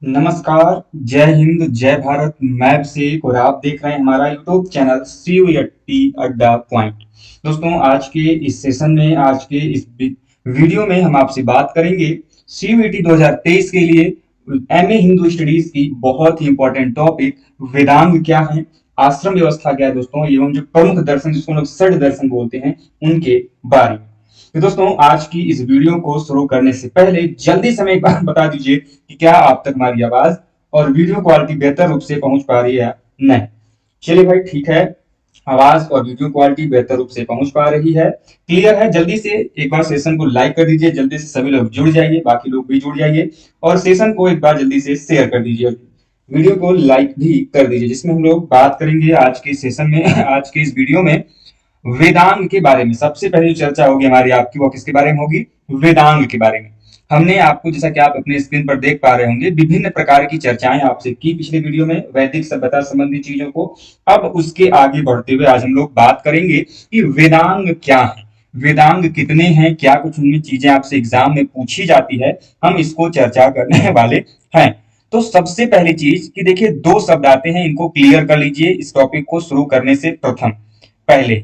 नमस्कार, जय हिंद, जय भारत। मैं अभिषेक और आप देख रहे हैं हमारा यूट्यूब चैनल सीयूईटी अड्डा पॉइंट। दोस्तों, आज के इस सेशन में, आज के इस वीडियो में हम आपसे बात करेंगे सीयूईटी 2023 के लिए एमए हिंदू स्टडीज की बहुत ही इंपॉर्टेंट टॉपिक वेदांग क्या है, आश्रम व्यवस्था क्या है दोस्तों, एवं जो प्रमुख दर्शन जिसको हम लोग षड दर्शन बोलते हैं उनके बारे में। तो दोस्तों, आज की इस वीडियो को शुरू करने से पहले जल्दी से हमें एक बात बता दीजिए कि क्या आप तक हमारी आवाज और वीडियो क्वालिटी बेहतर रूप से पहुंच पा रही है या नहीं। चलिए भाई, ठीक है, आवाज और वीडियो क्वालिटी बेहतर रूप से पहुंच पा रही है, क्लियर है। जल्दी से एक बार सेशन को लाइक कर दीजिए, जल्दी से सभी लोग जुड़ जाइए, बाकी लोग भी जुड़ जाइए और सेशन को एक बार जल्दी से शेयर कर दीजिए, वीडियो को लाइक भी कर दीजिए, जिसमें हम लोग बात करेंगे आज के सेशन में आज के इस वीडियो में वेदांग के बारे में। सबसे पहले जो चर्चा होगी हमारी आपकी, वो किसके बारे में होगी? वेदांग के बारे में। हमने आपको, जैसा कि आप अपने स्क्रीन पर देख पा रहे होंगे, विभिन्न प्रकार की चर्चाएं आपसे की पिछले वीडियो में वैदिक सभ्यता संबंधी चीजों को। अब उसके आगे बढ़ते हुए आज हम लोग बात करेंगे कि वेदांग क्या है, वेदांग कितने हैं, क्या कुछ उनमें चीजें आपसे एग्जाम में पूछी जाती है, हम इसको चर्चा करने वाले हैं। तो सबसे पहली चीज कि देखिए, दो शब्द आते हैं, इनको क्लियर कर लीजिए इस टॉपिक को शुरू करने से प्रथम पहले।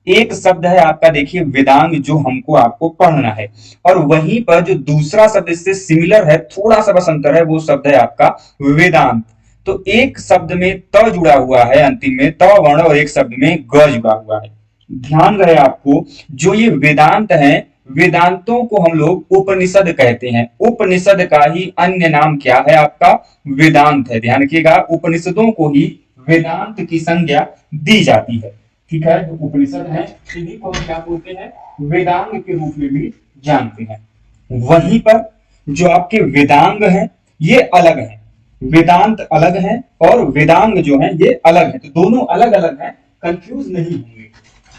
एक शब्द है आपका, देखिए वेदांग, जो हमको आपको पढ़ना है, और वहीं पर जो दूसरा शब्द इससे सिमिलर है, थोड़ा सा बस अंतर है, वो शब्द है आपका वेदांत। तो एक शब्द में त जुड़ा हुआ है अंतिम में, त वर्ण, और एक शब्द में ग जुड़ा हुआ है। ध्यान रहे आपको, जो ये वेदांत है, वेदांतों को हम लोग उपनिषद कहते हैं। उपनिषद का ही अन्य नाम क्या है? आपका वेदांत है। ध्यान रखिएगा, उपनिषदों को ही वेदांत की संज्ञा दी जाती है। ठीक है, जो उपनिषद है इन्हीं को हम क्या बोलते हैं? वेदांग के रूप में भी जानते हैं। वहीं पर जो आपके वेदांग हैं ये अलग है, वेदांत अलग है और वेदांग जो है ये अलग है, तो दोनों अलग अलग हैं, कंफ्यूज नहीं होंगे।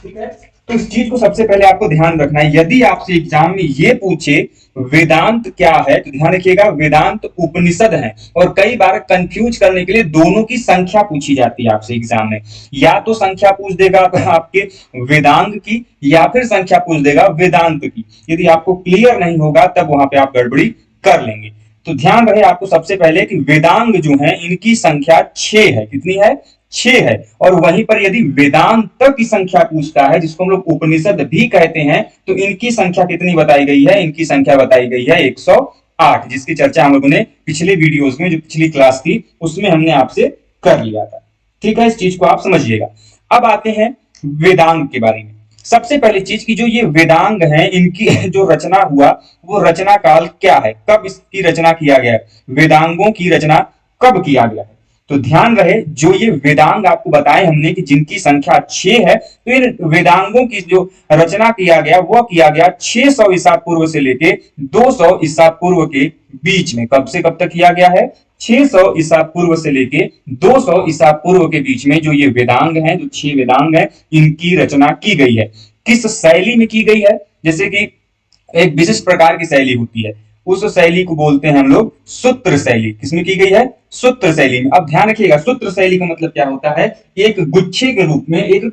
ठीक है, तो इस चीज को सबसे पहले आपको ध्यान रखना है। यदि आपसे एग्जाम में ये पूछे वेदांत क्या है, तो ध्यान रखिएगा वेदांत उपनिषद है। और कई बार कंफ्यूज करने के लिए दोनों की संख्या पूछी जाती है आपसे एग्जाम में। या तो संख्या पूछ देगा आपके वेदांग की, या फिर संख्या पूछ देगा वेदांत की। यदि आपको क्लियर नहीं होगा तब वहां पे आप गड़बड़ी कर लेंगे। तो ध्यान रहे आपको सबसे पहले कि वेदांग जो है इनकी संख्या 6 है। कितनी है? 6 है। और वहीं पर यदि वेदांत की संख्या पूछता है, जिसको हम लोग उपनिषद भी कहते हैं, तो इनकी संख्या कितनी बताई गई है? इनकी संख्या बताई गई है 108, जिसकी चर्चा हम लोगों ने पिछले वीडियोस में, जो पिछली क्लास थी उसमें हमने आपसे कर लिया था। ठीक है, इस चीज को आप समझिएगा। अब आते हैं वेदांग के बारे में। सबसे पहली चीज की जो ये वेदांग है, इनकी जो रचना हुआ वो रचना काल क्या है, कब इसकी रचना किया गया है, वेदांगों की रचना कब किया गया है। तो ध्यान रहे, जो ये वेदांग आपको बताए हमने कि जिनकी संख्या 6 है, तो इन वेदांगों की जो रचना किया गया वह किया गया 600 ईसा पूर्व से लेके 200 ईसा पूर्व के बीच में। कब से कब तक किया गया है? 600 ईसा पूर्व से लेके 200 ईसा पूर्व के बीच में जो ये वेदांग हैं, जो 6 वेदांग हैं, इनकी रचना की गई है। किस शैली में की गई है? जैसे कि एक विशिष्ट प्रकार की शैली होती है, उस शैली को बोलते हैं हम लोग सूत्र शैली। किसमें की गई है? सूत्र शैली में। अब ध्यान रखिएगा, सूत्र शैली का मतलब क्या होता है? एक गुच्छे के रूप में, एक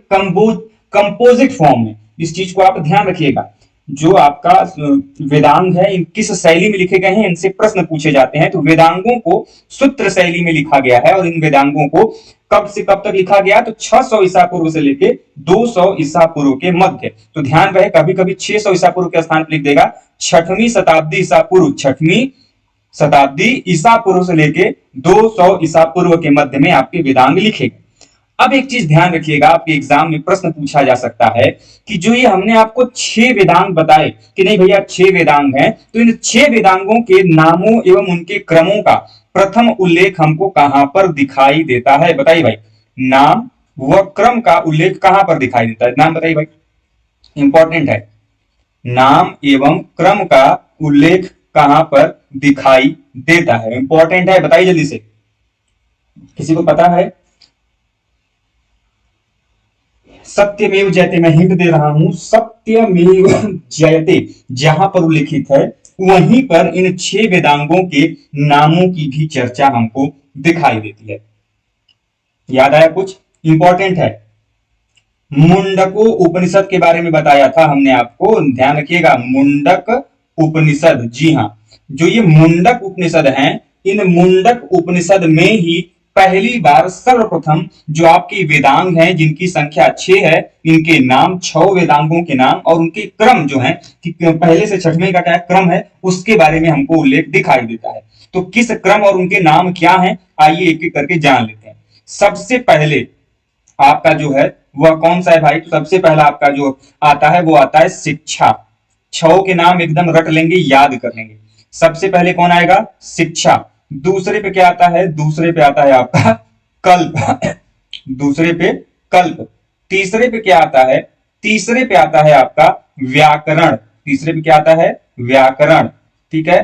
कंपोजिट फॉर्म में। इस चीज को आप ध्यान रखिएगा। जो आपका वेदांग है, इन किस शैली में लिखे गए हैं, इनसे प्रश्न पूछे जाते हैं। तो वेदांगों को सूत्र शैली में लिखा गया है, और इन वेदांगों को कब से कब तक लिखा गया? तो 600 ईसा पूर्व से लेके 200 ईसा पूर्व के मध्य। तो ध्यान रहे, कभी कभी 600 ईसा पूर्व के स्थान पर लिख देगा 6वीं शताब्दी ईसा पूर्व, 6वीं शताब्दी ईसा पूर्व से लेके 200 ईसा पूर्व के मध्य में आपके वेदांग लिखेगा। अब एक चीज ध्यान रखिएगा, आपके एग्जाम में प्रश्न पूछा जा सकता है कि जो ये हमने आपको 6 वेदांग बताए कि नहीं भैया 6 वेदांग हैं, तो इन 6 वेदांगों के नामों एवं उनके क्रमों का प्रथम उल्लेख हमको कहां पर दिखाई देता है? बताइए भाई, नाम व क्रम का उल्लेख कहां पर दिखाई देता है? नाम बताइए भाई, इंपॉर्टेंट है। नाम एवं क्रम का उल्लेख कहां पर दिखाई देता है? इंपॉर्टेंट है, बताइए जल्दी से, किसी को पता है? सत्यमेव जयते, मैं हिंट दे रहा हूं, सत्यमेव जयते जहां पर उल्लेखित है वहीं पर इन 6 वेदांगों के नामों की भी चर्चा हमको दिखाई देती है। याद आया कुछ? इंपॉर्टेंट है। मुंडको उपनिषद के बारे में बताया था हमने आपको, ध्यान रखिएगा, मुंडक उपनिषद। जी हाँ, जो ये मुंडक उपनिषद हैं, इन मुंडक उपनिषद में ही पहली बार सर्वप्रथम जो आपके वेदांग हैं जिनकी संख्या 6 है, इनके नाम, 6 वेदांगों के नाम और उनके क्रम जो है कि पहले से छठवें का क्या क्रम है उसके बारे में हमको उल्लेख दिखाई देता है। तो किस क्रम और उनके नाम क्या है, आइए एक एक करके जान लेते हैं। सबसे पहले आपका जो है वह कौन सा है भाई? तो सबसे पहला आपका जो आता है वो आता है शिक्षा। 6 के नाम एकदम रट लेंगे, याद कर लेंगे। सबसे पहले कौन आएगा? शिक्षा। दूसरे पे क्या आता है? दूसरे पे आता है आपका कल्प। दूसरे पे कल्प। तीसरे पे क्या आता है? तीसरे पे आता है आपका व्याकरण। तीसरे पे क्या आता है? व्याकरण। ठीक है।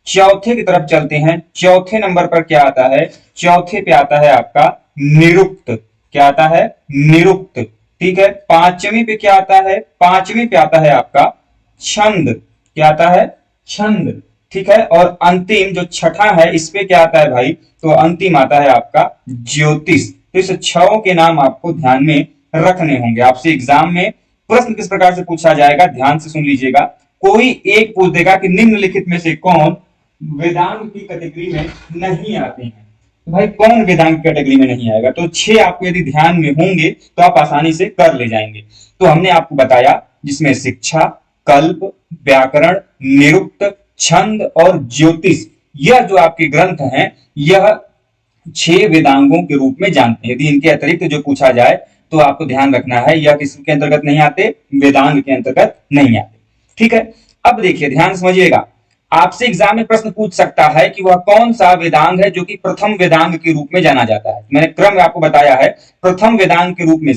चौथे की तरफ चलते हैं। चौथे नंबर पर क्या आता है? चौथे पे आता है आपका निरुक्त। क्या आता है? निरुक्त। ठीक है। पांचवी पे क्या आता है? पांचवी पे आता है आपका छंद। क्या आता है? छंद। ठीक है। और अंतिम जो छठा है इस पे क्या आता है भाई? तो अंतिम आता है आपका ज्योतिष। तो इस 6 के नाम आपको ध्यान में रखने होंगे। आपसे एग्जाम में प्रश्न किस प्रकार से पूछा जाएगा, ध्यान से सुन लीजिएगा। कोई एक पूछ देगा कि निम्नलिखित में से कौन वेदांग की कैटेगरी में नहीं आते हैं। तो भाई कौन वेदांग कैटेगरी में नहीं आएगा? तो 6 आपको यदि ध्यान में होंगे तो आप आसानी से कर ले जाएंगे। तो हमने आपको बताया जिसमें शिक्षा, कल्प, व्याकरण, निरुक्त, छंद और ज्योतिष, यह जो आपके ग्रंथ हैं यह 6 वेदांगों के रूप में जानते हैं। यदि इनके अतिरिक्त जो पूछा जाए तो आपको ध्यान रखना है यह किसके अंतर्गत नहीं आते? वेदांग के अंतर्गत नहीं आते। ठीक है। अब देखिए ध्यान समझिएगा, आपसे एग्जाम में प्रश्न पूछ सकता है कि वह कौन सा वेदांग है जो कि प्रथम वेदांग के रूप में जाना जाता है। मैंने क्रम आपको बताया है, प्रथम वेदांग के रूप में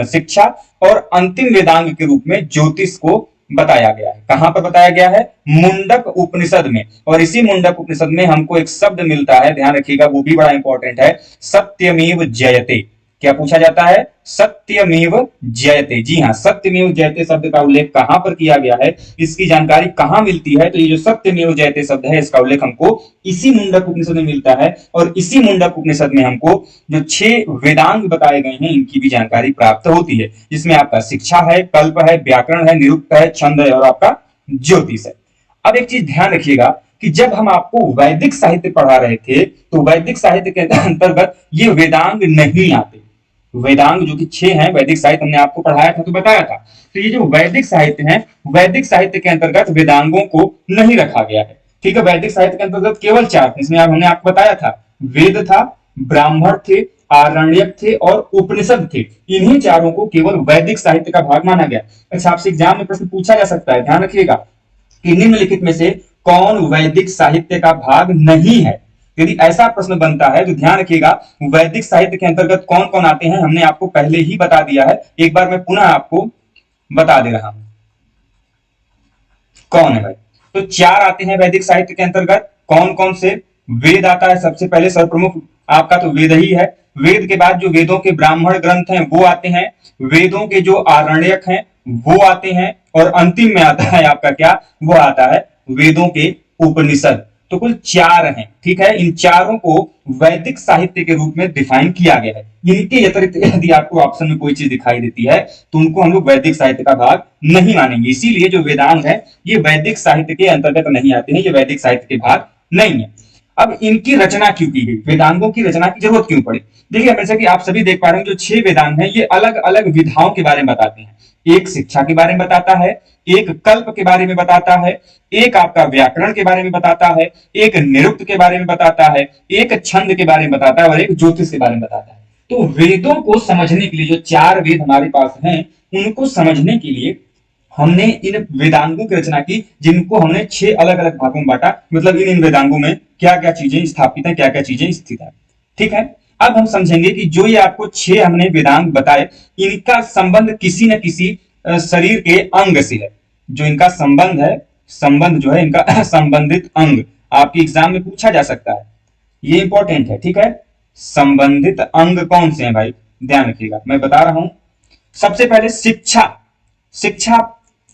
शिक्षा और अंतिम वेदांग के रूप में ज्योतिष को बताया गया है। कहां पर बताया गया है? मुंडक उपनिषद में। और इसी मुंडक उपनिषद में हमको एक शब्द मिलता है, ध्यान रखिएगा, वो भी बड़ा इंपॉर्टेंट है, सत्यमेव जयते। क्या पूछा जाता है? सत्यमेव जयते। जी हाँ, सत्यमेव जयते शब्द का उल्लेख कहां पर किया गया है, इसकी जानकारी कहां मिलती है? तो ये जो सत्यमेव जयते शब्द है इसका उल्लेख हमको इसी मुंडक उपनिषद में मिलता है। और इसी मुंडक उपनिषद में हमको जो 6 वेदांग बताए गए हैं इनकी भी जानकारी प्राप्त होती है, जिसमें आपका शिक्षा है, कल्प है, व्याकरण है, निरुक्त है, छंद है और आपका ज्योतिष है। अब एक चीज ध्यान रखिएगा कि जब हम आपको वैदिक साहित्य पढ़ा रहे थे तो वैदिक साहित्य के अंतर्गत ये वेदांग नहीं आते। वेदांग जो कि 6 हैं, वैदिक साहित्य हमने आपको पढ़ाया था तो बताया था। तो ये जो वैदिक साहित्य है, वैदिक साहित्य के अंतर्गत वेदांगों को नहीं रखा गया है। ठीक है। वैदिक साहित्य के अंतर्गत केवल 4, इसमें हमने आपको बताया था, वेद था, ब्राह्मण थे, आरण्यक थे और उपनिषद थे। इन्हीं चारों को केवल वैदिक साहित्य का भाग माना गया। अच्छा, आपसे एग्जाम में प्रश्न पूछा जा सकता है, ध्यान रखिएगा, कि निम्नलिखित में से कौन वैदिक साहित्य का भाग नहीं है। यदि ऐसा प्रश्न बनता है तो ध्यान रखिएगा वैदिक साहित्य के अंतर्गत कौन कौन आते हैं हमने आपको पहले ही बता दिया है। एक बार मैं पुनः आपको बता दे रहा हूं कौन है भाई। तो 4 आते हैं वैदिक साहित्य के अंतर्गत। कौन कौन से? वेद आता है सबसे पहले, सर्वप्रमुख आपका तो वेद ही है। वेद के बाद जो वेदों के ब्राह्मण ग्रंथ हैं वो आते हैं। वेदों के जो आरण्यक हैं वो आते हैं। और अंतिम में आता है आपका क्या? वो आता है वेदों के उपनिषद। तो कुल 4 हैं। ठीक है। इन चारों को वैदिक साहित्य के रूप में डिफाइन किया गया है। इनके अतिरिक्त यदि आपको ऑप्शन में कोई चीज दिखाई देती है तो उनको हम लोग वैदिक साहित्य का भाग नहीं मानेंगे। इसीलिए जो वेदांग है ये वैदिक साहित्य के अंतर्गत नहीं आते हैं, ये वैदिक साहित्य के भाग नहीं है। अब इनकी रचना क्यों की गई, वेदांगों की रचना की जरूरत क्यों पड़ी? देखिए जैसे कि आप सभी देख पा रहे हैं जो 6 वेदांग हैं ये अलग अलग विधाओं के बारे में बताते हैं। एक शिक्षा के बारे में बताता है, एक कल्प के बारे में बताता है, एक आपका व्याकरण के बारे में बताता है, एक निरुक्त के बारे में बताता है, एक छंद के बारे में बताता है और एक ज्योतिष के बारे में बताता है। तो वेदों को समझने के लिए जो 4 वेद हमारे पास हैं उनको समझने के लिए हमने इन वेदांगों की रचना की, जिनको हमने 6 अलग अलग भागों में बांटा। मतलब इन वेदांगों में क्या क्या चीजें स्थापित है, क्या क्या चीजें स्थित है। ठीक है। अब हम समझेंगे कि जो ये आपको 6 हमने वेदांग बताए इनका संबंध किसी न किसी शरीर के अंग से है। जो इनका संबंध है, संबंध जो है इनका संबंधित अंग आपके एग्जाम में पूछा जा सकता है, ये इंपॉर्टेंट है। ठीक है। संबंधित अंग कौन से हैं भाई, ध्यान रखिएगा, मैं बता रहा हूं। सबसे पहले शिक्षा। शिक्षा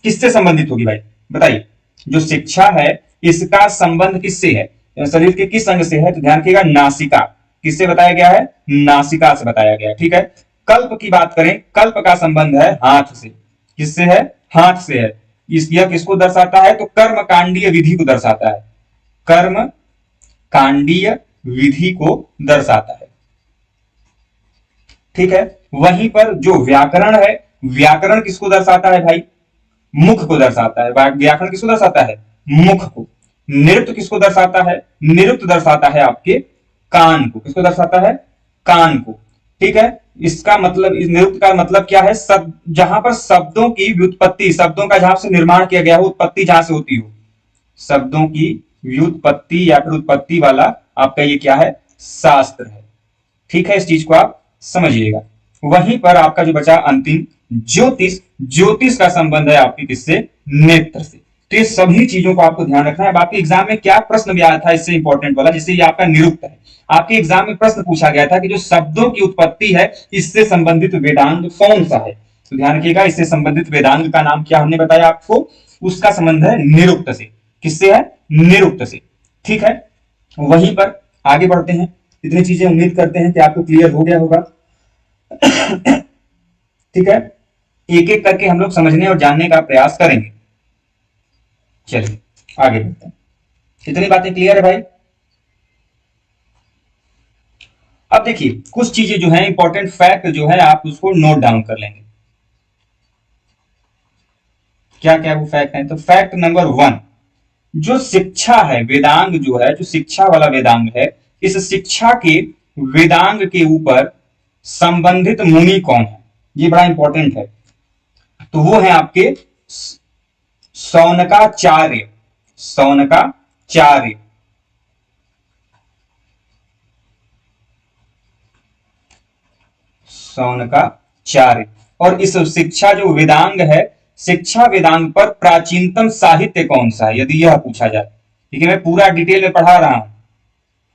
किससे संबंधित होगी भाई, बताइए। जो शिक्षा है इसका संबंध किससे है, शरीर के किस अंग से है? तो ध्यान रखिएगा नासिका। किससे बताया गया है? नासिका से बताया गया है। ठीक है। कल्प की बात करें, कल्प का संबंध है हाथ से। किससे है? हाथ से है। यह किसको दर्शाता है? तो कर्मकांडीय विधि को दर्शाता है। कर्म कांडीय विधि को दर्शाता है। ठीक है, वहीं पर जो व्याकरण है, व्याकरण किसको दर्शाता है भाई? मुख को दर्शाता है। व्याकरण किसको दर्शाता है? मुख को। नृत्य किसको दर्शाता है? नृत्य दर्शाता है आपके कान को। किसको दर्शाता है? कान को। ठीक है, इसका मतलब, इस नृत्य का मतलब क्या है? जहां पर शब्दों की व्युत्पत्ति, शब्दों का जहां से निर्माण किया गया हो, उत्पत्ति जहां से होती हो, शब्दों की व्युत्पत्ति या फिर उत्पत्ति वाला आपका ये क्या है? शास्त्र है। ठीक है, इस चीज को आप समझिएगा। वहीं पर आपका जो बचा अंतिम, ज्योतिष। ज्योतिष का संबंध है आपके किससे? नेत्र से। तो ये सभी चीजों को आपको ध्यान रखना है। अब आपके एग्जाम में क्या प्रश्न भी आया था इससे इंपॉर्टेंट वाला, जिससे ये आपका निरुक्त है। आपके एग्जाम में प्रश्न पूछा गया था कि जो शब्दों की उत्पत्ति है, इससे संबंधित वेदांग कौन सा है? तो ध्यान रखिएगा, इससे संबंधित वेदांग का नाम क्या हमने बताया आपको? उसका संबंध है निरुक्त से। किससे है? निरुक्त से। ठीक है, वहीं पर आगे बढ़ते हैं। इतनी चीजें उम्मीद करते हैं कि आपको क्लियर हो गया होगा। ठीक है, एक एक करके हम लोग समझने और जानने का प्रयास करेंगे। चलिए आगे बढ़ते हैं। कितनी बातें क्लियर है भाई? अब देखिए, कुछ चीजें जो है इंपॉर्टेंट फैक्ट जो है, आप उसको नोट डाउन कर लेंगे। क्या क्या वो फैक्ट है? तो फैक्ट नंबर 1, जो शिक्षा है, वेदांग जो है, जो शिक्षा वाला वेदांग है, इस शिक्षा के वेदांग के ऊपर संबंधित मुनि कौन है? ये बड़ा इंपॉर्टेंट है। तो वो है आपके शौनकाचार्य। शौनकाचार्य। शौनकाचार्य। और इस शिक्षा जो वेदांग है, शिक्षा वेदांग पर प्राचीनतम साहित्य कौन सा है, यदि यह पूछा जाए? ठीक है, मैं पूरा डिटेल में पढ़ा रहा हूं।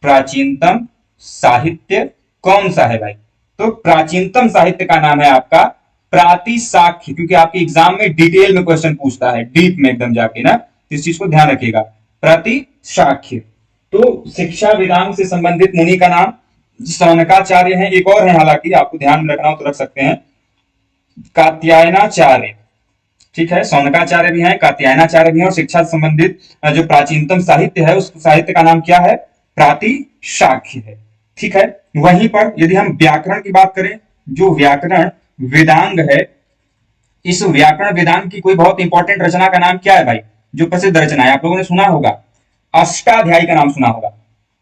प्राचीनतम साहित्य कौन सा है भाई? तो प्राचीनतम साहित्य का नाम है आपका प्रातिशाख्य, क्योंकि आपके एग्जाम में डिटेल में क्वेश्चन पूछता है, डीप में एकदम जाके ना, इस चीज को ध्यान रखिएगा। प्रातिशाख्य। तो शिक्षा वेदांग से संबंधित मुनि का नाम शौनकाचार्य है। एक और है, हालांकि आपको ध्यान में रखना हो तो रख सकते हैं, कात्यायनाचार्य। ठीक है, शौनकाचार्य भी हैं, कात्यायनाचार्य भी हैं। और शिक्षा से संबंधित जो प्राचीनतम साहित्य है, उस साहित्य का नाम क्या है? प्रातिशाख्य है। ठीक है, वहीं पर यदि हम व्याकरण की बात करें, जो व्याकरण वेदांग है, इस व्याकरण वेदांग की कोई बहुत इंपॉर्टेंट रचना का नाम क्या है भाई? जो प्रसिद्ध रचना है, आप लोगों ने सुना होगा, अष्टाध्यायी का नाम सुना होगा।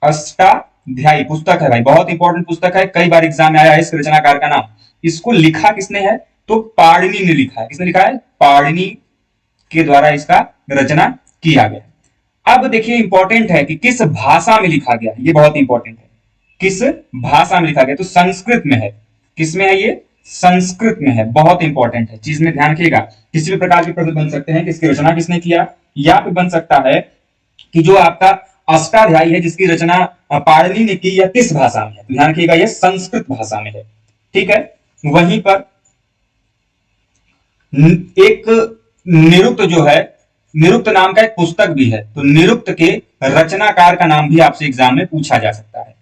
अष्टाध्यायी पुस्तक है भाई, बहुत इंपॉर्टेंट पुस्तक है, कई बार एग्जाम में आया है इस रचनाकार का नाम। इसको लिखा किसने है? तो पाणिनि ने लिखा है। किसने लिखा है? पाणिनि के द्वारा इसका रचना किया गया। अब देखिए, इंपॉर्टेंट है कि किस भाषा में लिखा गया, ये बहुत इंपॉर्टेंट है। किस भाषा में लिखा गया? तो संस्कृत में है। किस में है? ये संस्कृत में है। बहुत इंपॉर्टेंट है, चीज में ध्यान रखिएगा। किसी भी प्रकार के प्रश्न बन सकते हैं कि इसकी रचना किसने किया, या फिर बन सकता है कि जो आपका अष्टाध्यायी है, जिसकी रचना पाणिनि ने की, यह किस भाषा में है? तो ध्यान रखिएगा, यह संस्कृत भाषा में है। ठीक है, वहीं पर एक निरुक्त जो है, निरुक्त नाम का एक पुस्तक भी है। तो निरुक्त के रचनाकार का नाम भी आपसे एग्जाम में पूछा जा सकता है।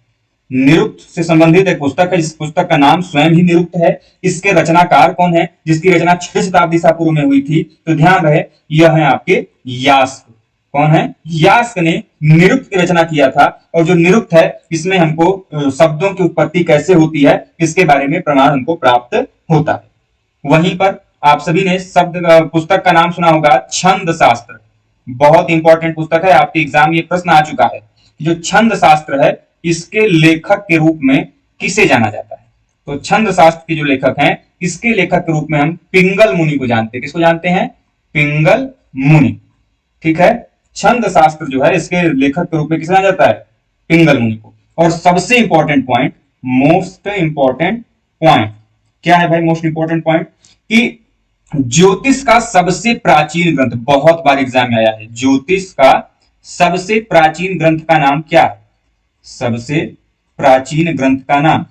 निरुक्त से संबंधित एक पुस्तक है, इस पुस्तक का नाम स्वयं ही निरुक्त है। इसके रचनाकार कौन है, जिसकी रचना 6 शताब्दी ईसा पूर्व में हुई थी? तो ध्यान रहे, यह है आपके यास्क। कौन है? यास्क ने निरुक्त की रचना किया था। और जो निरुक्त है, इसमें हमको शब्दों की उत्पत्ति कैसे होती है, इसके बारे में प्रमाण हमको प्राप्त होता है। वहीं पर आप सभी ने शब्द पुस्तक का नाम सुना होगा, छंद शास्त्र। बहुत इंपॉर्टेंट पुस्तक है, आपके एग्जाम ये प्रश्न आ चुका है। जो छंद शास्त्र है, इसके लेखक के रूप में किसे जाना जाता है? तो छंद शास्त्र के जो लेखक हैं, इसके लेखक के रूप में हम पिंगल मुनि को जानते हैं। किसको जानते हैं? पिंगल मुनि। ठीक है, छंद शास्त्र जो है, इसके लेखक के रूप में किसे जाना जाता है? पिंगल मुनि को। और सबसे important point, most important point क्या है भाई? मोस्ट इंपॉर्टेंट पॉइंट कि ज्योतिष का सबसे प्राचीन ग्रंथ, बहुत बार एग्जाम में आया है, ज्योतिष का सबसे प्राचीन ग्रंथ का नाम क्या है? सबसे प्राचीन ग्रंथ का नाम,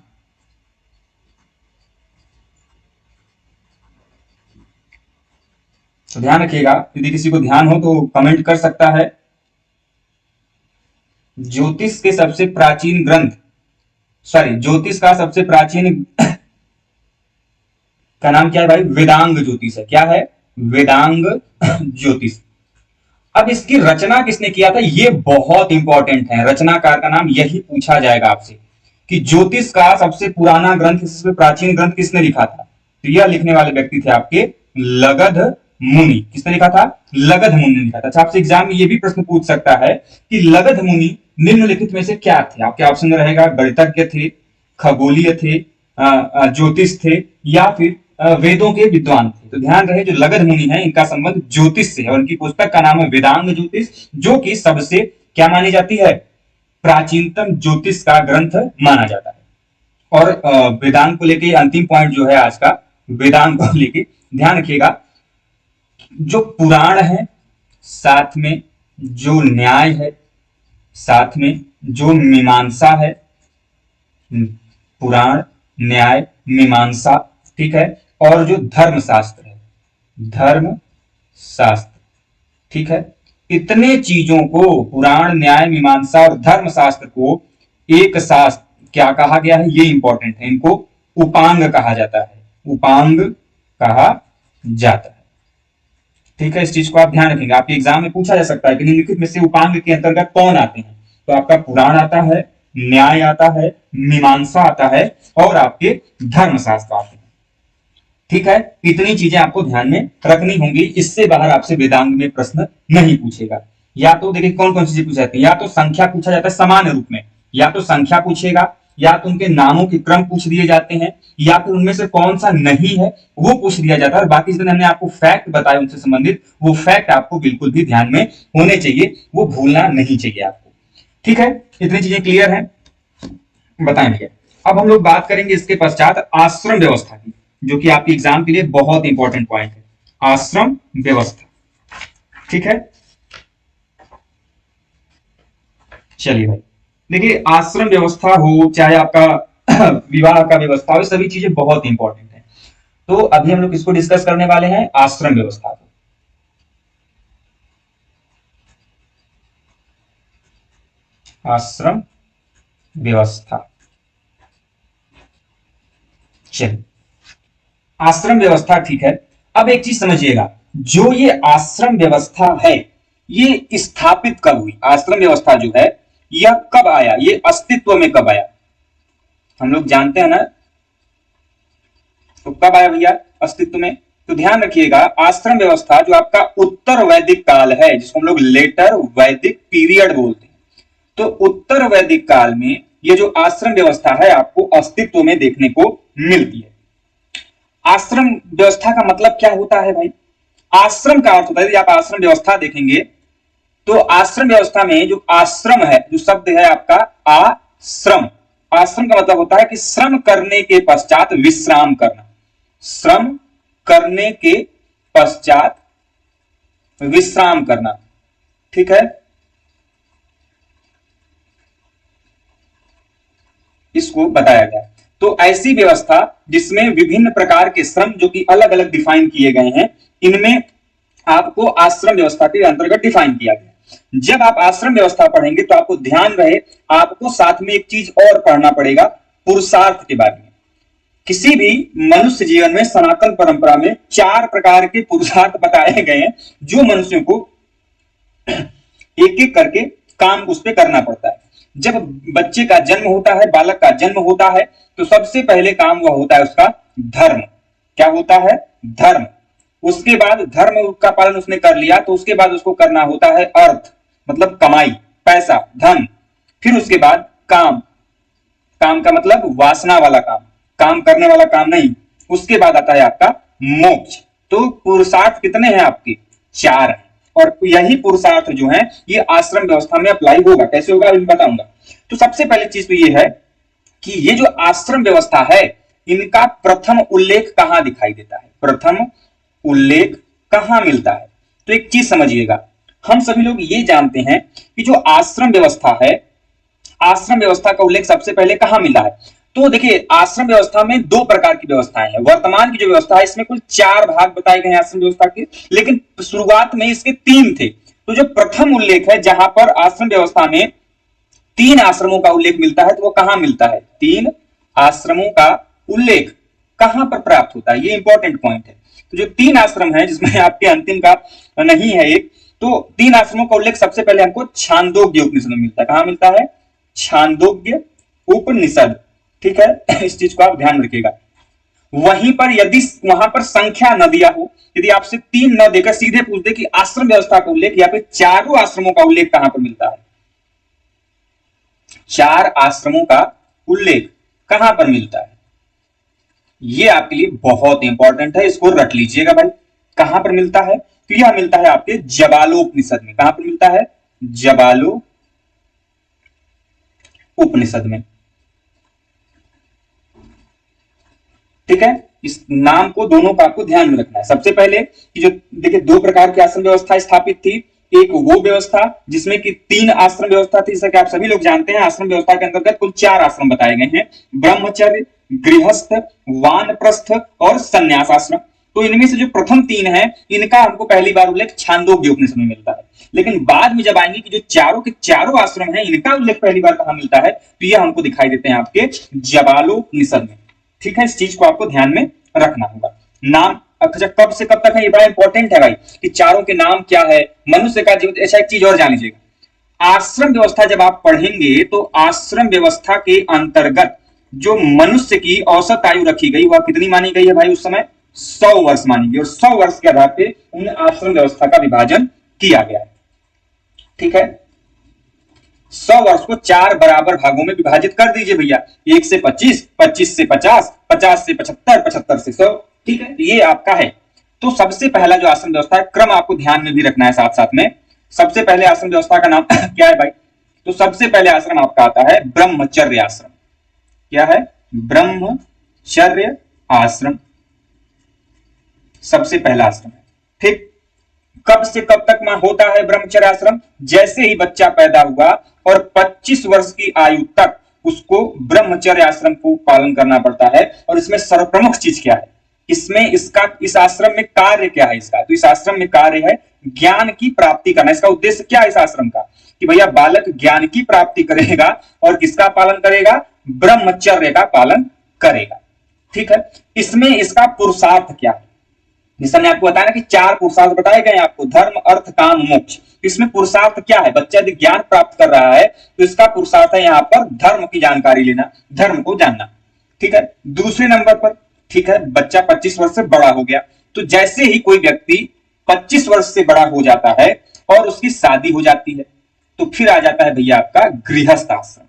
तो ध्यान रखिएगा, यदि किसी को ध्यान हो तो कमेंट कर सकता है। ज्योतिष के सबसे प्राचीन ग्रंथ, सॉरी, ज्योतिष का सबसे प्राचीन का नाम क्या है भाई? वेदांग ज्योतिष है। क्या है? वेदांग ज्योतिष। अब इसकी रचना किसने किया था, ये बहुत इंपॉर्टेंट है, रचनाकार का नाम यही पूछा जाएगा आपसे कि ज्योतिष का सबसे पुराना ग्रंथ, सबसे प्राचीन ग्रंथ किसने लिखा था। तो यह लिखने वाले व्यक्ति थे आपके लगध मुनि। किसने लिखा था, लगध मुनि ने लिखा था। अच्छा, आपसे एग्जाम में ये भी प्रश्न पूछ सकता है कि लगध मुनि निम्नलिखित में से क्या थे। आपके ऑप्शन में रहेगा गणितज्ञ थे, खगोलीय थे, ज्योतिष थे, या फिर वेदों के विद्वान थे। तो ध्यान रहे जो लगध मुनि है इनका संबंध ज्योतिष से है, और उनकी पुस्तक का नाम है वेदांग ज्योतिष, जो कि सबसे क्या मानी जाती है, प्राचीनतम ज्योतिष का ग्रंथ माना जाता है। और वेदांत को लेके अंतिम पॉइंट जो है आज का, वेदांत को लेके ध्यान रखिएगा, जो पुराण है, साथ में जो न्याय है, साथ में जो मीमांसा है, पुराण, न्याय, मीमांसा, ठीक है, और जो धर्मशास्त्र है, धर्मशास्त्र, ठीक है, इतने चीजों को, पुराण, न्याय, मीमांसा और धर्मशास्त्र को एक साथ क्या कहा गया है, ये इंपॉर्टेंट है, इनको उपांग कहा जाता है, उपांग कहा जाता है। ठीक है, इस चीज को आप ध्यान रखेंगे, आपके एग्जाम में पूछा जा सकता है कि निम्नलिखित में से उपांग के अंतर्गत कौन आते हैं। तो आपका पुराण आता है, न्याय आता है, मीमांसा आता है, और आपके धर्मशास्त्र आते हैं। ठीक है, इतनी चीजें आपको ध्यान में रखनी होंगी, इससे बाहर आपसे वेदांग में प्रश्न नहीं पूछेगा। या तो देखिए कौन कौन सी चीज पूछा जाती है, या तो संख्या पूछा जाता है समान रूप में, या तो संख्या पूछेगा, या तो उनके नामों के क्रम पूछ दिए जाते हैं, या फिर उनमें से कौन सा नहीं है वो पूछ दिया जाता है। और बाकी जितने हमने आपको फैक्ट बताए उनसे संबंधित, वो फैक्ट आपको बिल्कुल भी ध्यान में होने चाहिए, वो भूलना नहीं चाहिए आपको। ठीक है, इतनी चीजें क्लियर है, बताएं भैया। अब हम लोग बात करेंगे इसके पश्चात आश्रम व्यवस्था की, जो कि आपके एग्जाम के लिए बहुत इंपॉर्टेंट पॉइंट है, आश्रम व्यवस्था। ठीक है, चलिए भाई, देखिए आश्रम व्यवस्था हो चाहे आपका विवाह का व्यवस्था हो, सभी चीजें बहुत इंपॉर्टेंट है। तो अभी हम लोग इसको डिस्कस करने वाले हैं, आश्रम व्यवस्था को। आश्रम व्यवस्था, चलिए आश्रम व्यवस्था, ठीक है। अब एक चीज समझिएगा, जो ये आश्रम व्यवस्था है ये स्थापित कब हुई, आश्रम व्यवस्था जो है यह कब आया, ये अस्तित्व में कब आया, हम लोग जानते हैं ना, तो कब आया भैया अस्तित्व में। तो ध्यान रखिएगा, आश्रम व्यवस्था जो आपका उत्तर वैदिक काल है, जिसको हम लोग लेटर वैदिक पीरियड बोलते हैं, तो उत्तर वैदिक काल में ये जो आश्रम व्यवस्था है आपको अस्तित्व में देखने को मिलती है। आश्रम व्यवस्था का मतलब क्या होता है भाई, आश्रम का अर्थ होता है, यदि आप आश्रम व्यवस्था देखेंगे तो आश्रम व्यवस्था में जो आश्रम है, जो शब्द है आपका आश्रम, आश्रम का मतलब होता है कि श्रम करने के पश्चात विश्राम करना, श्रम करने के पश्चात विश्राम करना। ठीक है, इसको बताया गया। तो ऐसी व्यवस्था जिसमें विभिन्न प्रकार के श्रम जो कि अलग अलग डिफाइन किए गए हैं, इनमें आपको आश्रम व्यवस्था के अंतर्गत डिफाइन किया गया। जब आप आश्रम व्यवस्था पढ़ेंगे तो आपको ध्यान रहे, आपको साथ में एक चीज और पढ़ना पड़ेगा, पुरुषार्थ के बारे में। किसी भी मनुष्य जीवन में सनातन परंपरा में 4 प्रकार के पुरुषार्थ बताए गए हैं, जो मनुष्यों को एक एक करके काम उस पर करना पड़ता है। जब बच्चे का जन्म होता है, बालक का जन्म होता है, तो सबसे पहले काम वह होता है उसका धर्म। क्या होता है, धर्म। उसके बाद धर्म का पालन उसने कर लिया तो उसके बाद उसको करना होता है अर्थ, मतलब कमाई, पैसा, धन। फिर उसके बाद काम, काम का मतलब वासना वाला काम, काम करने वाला काम नहीं। उसके बाद आता है आपका मोक्ष। तो पुरुषार्थ कितने हैं आपके, 4 हैं। और यही पुरुषार्थ जो है ये आश्रम व्यवस्था में अप्लाई होगा। कैसे होगा अभी बताऊंगा। तो सबसे पहली चीज तो ये है कि ये जो आश्रम व्यवस्था है इनका प्रथम उल्लेख कहां दिखाई देता है, प्रथम उल्लेख कहां मिलता है। तो एक चीज समझिएगा, हम सभी लोग ये जानते हैं कि जो आश्रम व्यवस्था है, आश्रम व्यवस्था का उल्लेख सबसे पहले कहां मिला है। तो देखिए आश्रम व्यवस्था में 2 प्रकार की व्यवस्थाएं हैं। वर्तमान की जो व्यवस्था है इसमें कुल 4 भाग बताए गए हैं आश्रम व्यवस्था के, लेकिन शुरुआत में इसके 3 थे। तो जो प्रथम उल्लेख है जहां पर आश्रम व्यवस्था में 3 आश्रमों का उल्लेख मिलता है, तो वो कहां मिलता है, 3 आश्रमों का उल्लेख कहां पर प्राप्त होता है, ये इंपॉर्टेंट पॉइंट है। तो जो 3 आश्रम है जिसमें आपके अंतिम का नहीं है एक, तो 3 आश्रमों का उल्लेख सबसे पहले हमको छांदोग्य उपनिषद में मिलता है। कहां मिलता है? छांदोग्य उपनिषद। ठीक है, इस चीज को आप ध्यान रखिएगा। वहीं पर यदि वहां पर संख्या न दिया हो, यदि आपसे 3 न देकर सीधे पूछते कि आश्रम व्यवस्था का उल्लेख या फिर चारों आश्रमों का उल्लेख कहां पर मिलता है, 4 आश्रमों का उल्लेख कहां पर मिलता है, ये आपके लिए बहुत इंपॉर्टेंट है, इसको रट लीजिएगा भाई। कहां पर मिलता है? तो यह मिलता है आपके जबालोपनिषद में। कहां पर मिलता है? जबालो उपनिषद में। ठीक है, इस नाम को दोनों का आपको ध्यान में रखना है। सबसे पहले कि जो देखिए 2 प्रकार की आश्रम व्यवस्था स्थापित थी। एक वो व्यवस्था जिसमें कि 3 आश्रम व्यवस्था थी, जैसा कि आप सभी लोग जानते हैं। आश्रम व्यवस्था के अंतर्गत कुल 4 आश्रम बताए गए हैं, ब्रह्मचर्य, गृहस्थ, वानप्रस्थ और संन्यास आश्रम। तो इनमें से जो प्रथम 3 है, इनका हमको पहली बार उल्लेख छांदोग्य उपनिषद में मिलता है। लेकिन बाद में जब आएंगे कि जो चारों के चारों आश्रम हैं, इनका उल्लेख पहली बार कहां मिलता है, तो यह हमको दिखाई देते हैं आपके जबालोपनिषद में। ठीक है, इस चीज को आपको ध्यान में रखना होगा। नाम अच्छा कब से कब तक है, ये बड़ा इंपॉर्टेंट है भाई कि चारों के नाम क्या है, मनुष्य का जीवन। ऐसा एक चीज और जान लीजिएगा, आश्रम व्यवस्था जब आप पढ़ेंगे तो आश्रम व्यवस्था के अंतर्गत जो मनुष्य की औसत आयु रखी गई वह कितनी मानी गई है भाई? उस समय 100 वर्ष मानी गई, और 100 वर्ष के आधार पे उन आश्रम व्यवस्था का विभाजन किया गया है। ठीक है, 100 वर्ष को 4 बराबर भागों में विभाजित कर दीजिए भैया, 1 से 25, 25 से 50, 50 से 75, 75 से 100। ठीक है, ये आपका है। तो सबसे पहला जो आश्रम व्यवस्था है, क्रम आपको ध्यान में भी रखना है साथ साथ में। सबसे पहले आश्रम व्यवस्था का नाम क्या है भाई? तो सबसे पहले आश्रम आपका आता है ब्रह्मचर्य आश्रम। क्या है? ब्रह्मचर्य आश्रम सबसे पहला आश्रम है। ठीक, कब से कब तक होता है ब्रह्मचर्य आश्रम? जैसे ही बच्चा पैदा हुआ और 25 वर्ष की आयु तक उसको ब्रह्मचर्य आश्रम को पालन करना पड़ता है। और इसमें सर्वप्रमुख चीज क्या है, इसमें इस आश्रम में कार्य क्या है इसका? तो इस आश्रम में कार्य है ज्ञान की प्राप्ति करना। इसका उद्देश्य क्या है इस आश्रम का? कि भैया बालक ज्ञान की प्राप्ति करेगा और किसका पालन करेगा? ब्रह्मचर्य का पालन करेगा। ठीक है, इसमें इसका पुरुषार्थ क्या है? जैसा मैंने आपको बताया ना कि 4 पुरुषार्थ बताए गए आपको, धर्म, अर्थ, काम, मोक्ष। इसमें पुरुषार्थ क्या है? बच्चा यदि ज्ञान प्राप्त कर रहा है तो इसका पुरुषार्थ है यहाँ पर धर्म की जानकारी लेना, धर्म को जानना। ठीक है, दूसरे नंबर पर, ठीक है, बच्चा 25 वर्ष से बड़ा हो गया, तो जैसे ही कोई व्यक्ति 25 वर्ष से बड़ा हो जाता है और उसकी शादी हो जाती है, तो फिर आ जाता है भैया आपका गृहस्थ आश्रम।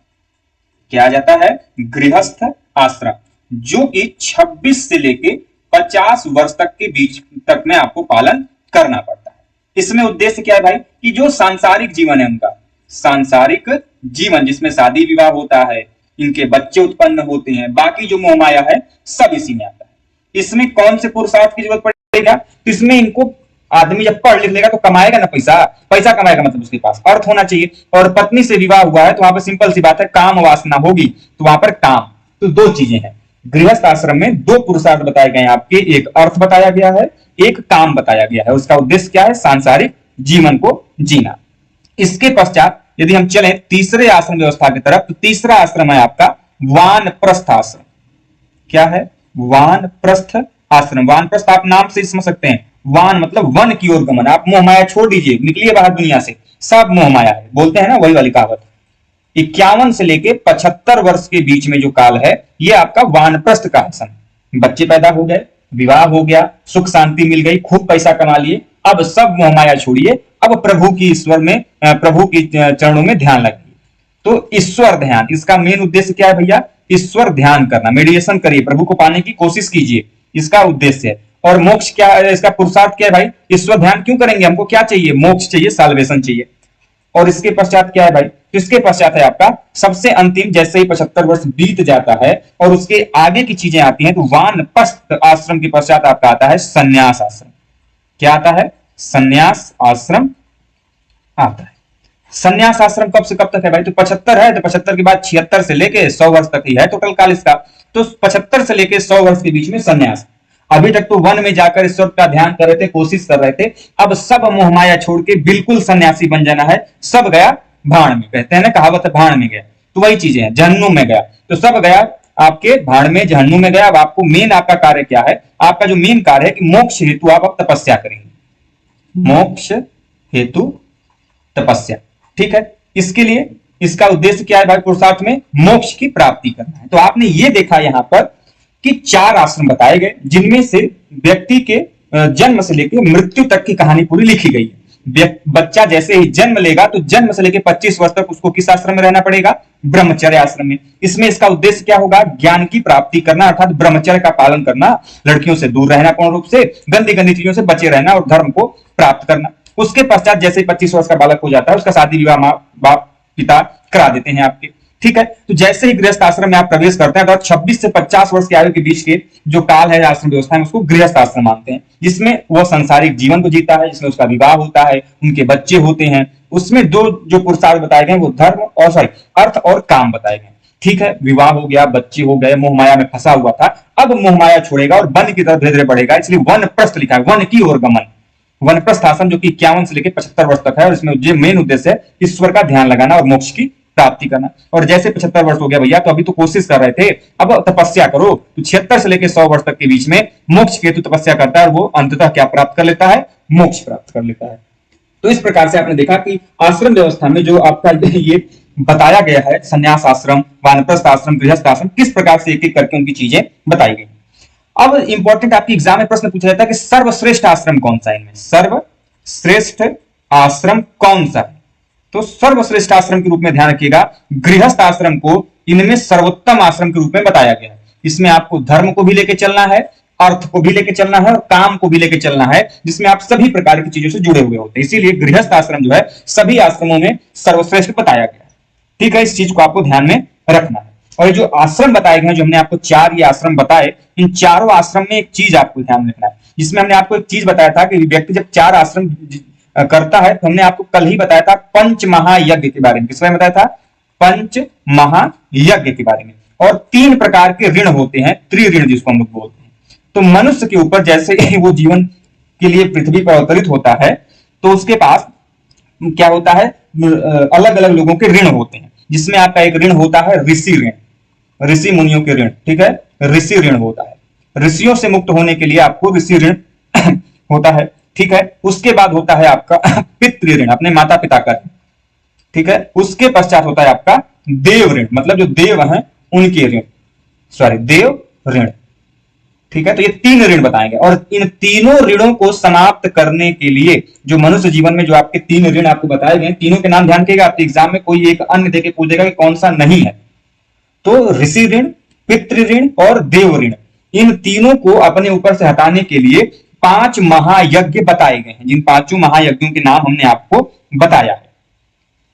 क्या आ जाता है? गृहस्थ आश्रम, जो कि 26 से लेके 50 वर्ष तक के बीच तक में आपको पालन करना पड़ता है। इसमें उद्देश्य क्या है भाई? कि जो सांसारिक जीवन है उनका, सांसारिक जीवन जिसमें शादी विवाह होता है, इनके बच्चे उत्पन्न होते हैं, बाकी जो मोह माया है सब इसी में आता है। इसमें कौन से पुरुषार्थ की जरूरत पड़ेगा? तो इसमें इनको आदमी जब पढ़ लिख लेगा तो कमाएगा ना पैसा, पैसा कमाएगा मतलब उसके पास अर्थ होना चाहिए। और पत्नी से विवाह हुआ है तो वहां पर सिंपल सी बात है, काम वासना होगी तो वहां पर काम। तो 2 चीजें हैं गृहस्थ आश्रम में, 2 पुरुषार्थ बताए गए हैं आपके, एक अर्थ बताया गया है, एक काम बताया गया है। उसका उद्देश्य क्या है? सांसारिक जीवन को जीना। इसके पश्चात यदि हम चलें तीसरे आश्रम व्यवस्था की तरफ, तो तीसरा आश्रम है आपका वानप्रस्थ आश्रम। क्या है? वानप्रस्थ आश्रम। वानप्रस्थ आप नाम से समझ सकते हैं, वान मतलब वन की ओर गमन। आप मोह माया छोड़ दीजिए, निकलिए बाहर दुनिया से, सब मोह माया है, बोलते हैं ना वही वाली कहावत। 51 से लेके 75 वर्ष के बीच में जो काल है, ये आपका वानप्रस्थ का है समय। बच्चे पैदा हो गए, विवाह हो गया, सुख शांति मिल गई, खूब पैसा कमा लिए, अब सब मोह माया छोड़िए, अब प्रभु की ईश्वर में, प्रभु की चरणों में ध्यान लगिए। तो ईश्वर ध्यान, इसका मेन उद्देश्य क्या है भैया? ईश्वर ध्यान करना, मेडिटेशन करिए, प्रभु को पाने की कोशिश कीजिए, इसका उद्देश्य है। और मोक्ष क्या है? इसका पुरुषार्थ क्या है भाई? ईश्वर ध्यान क्यों करेंगे? हमको क्या चाहिए? मोक्ष चाहिए, साल्वेशन चाहिए। और इसके पश्चात क्या है भाई? इसके पश्चात है आपका सबसे अंतिम, जैसे ही 75 वर्ष बीत जाता है और उसके आगे की चीजें आती हैं, तो वानप्रस्थ आश्रम के पश्चात आपका आता है संन्यास आश्रम। क्या आता है? संन्यास आश्रम आता है। संन्यास आश्रम कब से कब तक है भाई? तो 75 है, तो 75 के बाद 76 से लेके 100 वर्ष तक ही है टोटल काल इसका। तो 75 से लेके 100 वर्ष के बीच में संन्यास। अभी तक तो वन में जाकर ईश्वर का ध्यान कर रहे थे, कोशिश कर रहे थे, अब सब मोह माया छोड़ के बिल्कुल सन्यासी बन जाना है। सब गया भाड़ में, कहते हैं ना कहावत है, भाड़ में गया, तो वही चीजें हैं। जहन्नुम में गया, तो सब गया आपके भाड़ में, जहन्नुम में गया। अब आपको मेन आपका कार्य क्या है? आपका जो मेन कार्य है कि मोक्ष हेतु आप अब तपस्या करेंगे। मोक्ष हेतु तपस्या। ठीक है, इसके लिए इसका उद्देश्य क्या है भाई? पुरुषार्थ में मोक्ष की प्राप्ति करना है। तो आपने ये देखा यहां पर कि 4 आश्रम बताए गए, जिनमें से व्यक्ति के जन्म से लेकर मृत्यु तक की कहानी पूरी लिखी गई है। बच्चा जैसे ही जन्म लेगा तो जन्म से लेकर 25 वर्ष तक उसको किस आश्रम में रहना पड़ेगा? ब्रह्मचर्य आश्रम में। इसमें इसका उद्देश्य क्या होगा? ज्ञान की प्राप्ति करना, अर्थात ब्रह्मचर्य का पालन करना, लड़कियों से दूर रहना, पूर्ण रूप से गंदी गंदी चीजों से बचे रहना और धर्म को प्राप्त करना। उसके पश्चात जैसे 25 वर्ष का बालक हो जाता है, उसका शादी विवाह माँ बाप पिता करा देते हैं आपके। ठीक है, तो जैसे ही गृहस्थ आश्रम में आप प्रवेश करते हैं, अगर 26 से 50 वर्ष की आयु के बीच के जो काल है आश्रम व्यवस्था में, उसको गृहस्थ आश्रम मानते हैं, जिसमें वह सांसारिक जीवन को जीता है, जिसमें उसका विवाह होता है, उनके बच्चे होते हैं। उसमें दो जो पुरुषार्थ बताए गए वो धर्म और अर्थ और काम बताए गए। ठीक है, विवाह हो गया, बच्चे हो गए, मोह माया में फंसा हुआ था, अब मोह माया छोड़ेगा और वन की तरफ धीरे धीरे बढ़ेगा, इसलिए वनप्रस्थ लिखा है, वन की ओर गमन। वनप्रस्थ आश्रम जो कि 51 से लेकर 75 वर्ष तक है, और इसमें जो मेन उद्देश्य है ईश्वर का ध्यान लगाना और मोक्ष की प्राप्ति करना। और जैसे 75 वर्ष हो गया भैया, तो अभी तो कोशिश कर रहे थे, अब तपस्या करो। तो 76 से लेकर 100 वर्ष तक के बीच में मोक्ष के हेतु तपस्या करता है, और वो अंततः क्या प्राप्त कर लेता है? मोक्ष प्राप्त कर लेता है। तो इस प्रकार से आपने देखा कि आश्रम व्यवस्था में जो आपका ये बताया गया है, संन्यास आश्रम, वानप्रस्थ आश्रम, गृहस्थ आश्रम, किस प्रकार से एक एक करके उनकी चीजें बताई गई। अब इंपॉर्टेंट आपकी एग्जाम में प्रश्न पूछा जाता है कि सर्वश्रेष्ठ आश्रम कौन सा है? इनमें सर्वश्रेष्ठ आश्रम कौन सा है? तो सर्वश्रेष्ठ आश्रम के रूप में ध्यान रखिएगा, गृहस्थ आश्रम को इनमें सर्वोत्तम आश्रम के रूप में बताया गया है। इसमें आपको धर्म को भी लेकर चलना है, अर्थ को भी लेकर चलना है और काम को भी लेकर चलना है, जिसमें आप सभी प्रकार की चीजों से जुड़े हुए होते हैं। इसीलिए गृहस्थ आश्रम जो है सभी आश्रमों में सर्वश्रेष्ठ बताया गया है। ठीक है, इस चीज को आपको ध्यान में रखना है। और ये जो आश्रम बताए गए, जो हमने आपको 4 ये आश्रम बताए, इन चारों आश्रम में एक चीज आपको ध्यान में रखना है, जिसमें हमने आपको एक चीज बताया था कि व्यक्ति जब 4 आश्रम करता है, तो हमने आपको कल ही बताया था पंच महायज्ञ के बारे में। किस बारे में बताया था? पंच महायज्ञ के बारे में। और 3 प्रकार के ऋण होते हैं, त्रिऋण जिसको हम लोग बोलते हैं। तो मनुष्य के ऊपर जैसे वो जीवन के लिए पृथ्वी पर अवतरित होता है, तो उसके पास क्या होता है? अलग अलग लोगों के ऋण होते हैं, जिसमें आपका एक ऋण होता है ऋषि ऋण, ऋषि मुनियों के ऋण। ठीक है, ऋषि ऋण होता है। ऋषियों से मुक्त होने के लिए आपको ऋषि ऋण होता है। ठीक है, उसके बाद होता है आपका पितृ ऋण, अपने माता पिता का ऋण। ठीक है, उसके पश्चात होता है आपका देव ऋण, मतलब जो देव हैं उनके ऋण, देव ऋण। ठीक है, तो ये 3 ऋण बताएंगे, और इन तीनों ऋणों को समाप्त करने के लिए जो मनुष्य जीवन में जो आपके 3 ऋण आपको बताए गए, तीनों के नाम ध्यान रखिएगा। आपके एग्जाम में कोई एक अन्य देके पूछेगा कि कौन सा नहीं है। तो ऋषि ऋण, पितृ ऋण और देव ऋण, इन तीनों को अपने ऊपर से हटाने के लिए 5 महायज्ञ बताए गए हैं, जिन 5 महायज्ञों के नाम हमने आपको बताया है।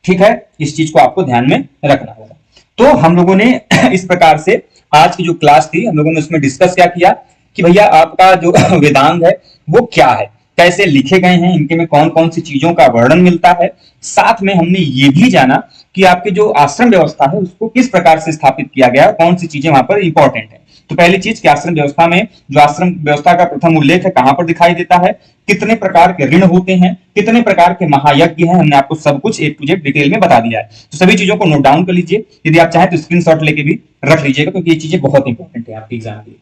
ठीक है, इस चीज को आपको ध्यान में रखना होगा। तो हम लोगों ने इस प्रकार से आज की जो क्लास थी, हम लोगों ने उसमें डिस्कस क्या किया कि भैया आपका जो वेदांत है वो क्या है, कैसे लिखे गए हैं, इनके में कौन कौन सी चीजों का वर्णन मिलता है। साथ में हमने ये भी जाना कि आपके जो आश्रम व्यवस्था है उसको किस प्रकार से स्थापित किया गया, कौन सी चीजें वहां पर इंपॉर्टेंट है। तो पहली चीज कि आश्रम व्यवस्था में जो आश्रम व्यवस्था का प्रथम उल्लेख है कहां पर दिखाई देता है, कितने प्रकार के ऋण होते हैं, कितने प्रकार के महायज्ञ हैं, हमने आपको सब कुछ A to Z डिटेल में बता दिया है। तो सभी चीजों को नोट डाउन कर लीजिए, यदि आप चाहें तो स्क्रीनशॉट लेके भी रख लीजिएगा, क्योंकि ये चीजें बहुत इंपॉर्टेंट है आपके एग्जाम के लिए।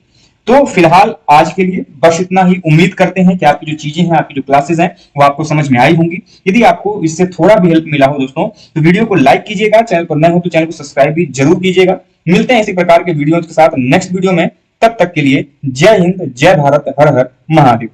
तो फिलहाल आज के लिए बस इतना ही। उम्मीद करते हैं कि आपकी जो चीजें हैं, आपकी जो क्लासेस हैं, वो आपको समझ में आई होंगी। यदि आपको इससे थोड़ा भी हेल्प मिला हो दोस्तों, तो वीडियो को लाइक कीजिएगा, चैनल पर नए हो तो चैनल को सब्सक्राइब भी जरूर कीजिएगा। मिलते हैं इसी प्रकार के वीडियो के साथ नेक्स्ट वीडियो में। तब तक के लिए जय हिंद, जय भारत, हर हर महादेव।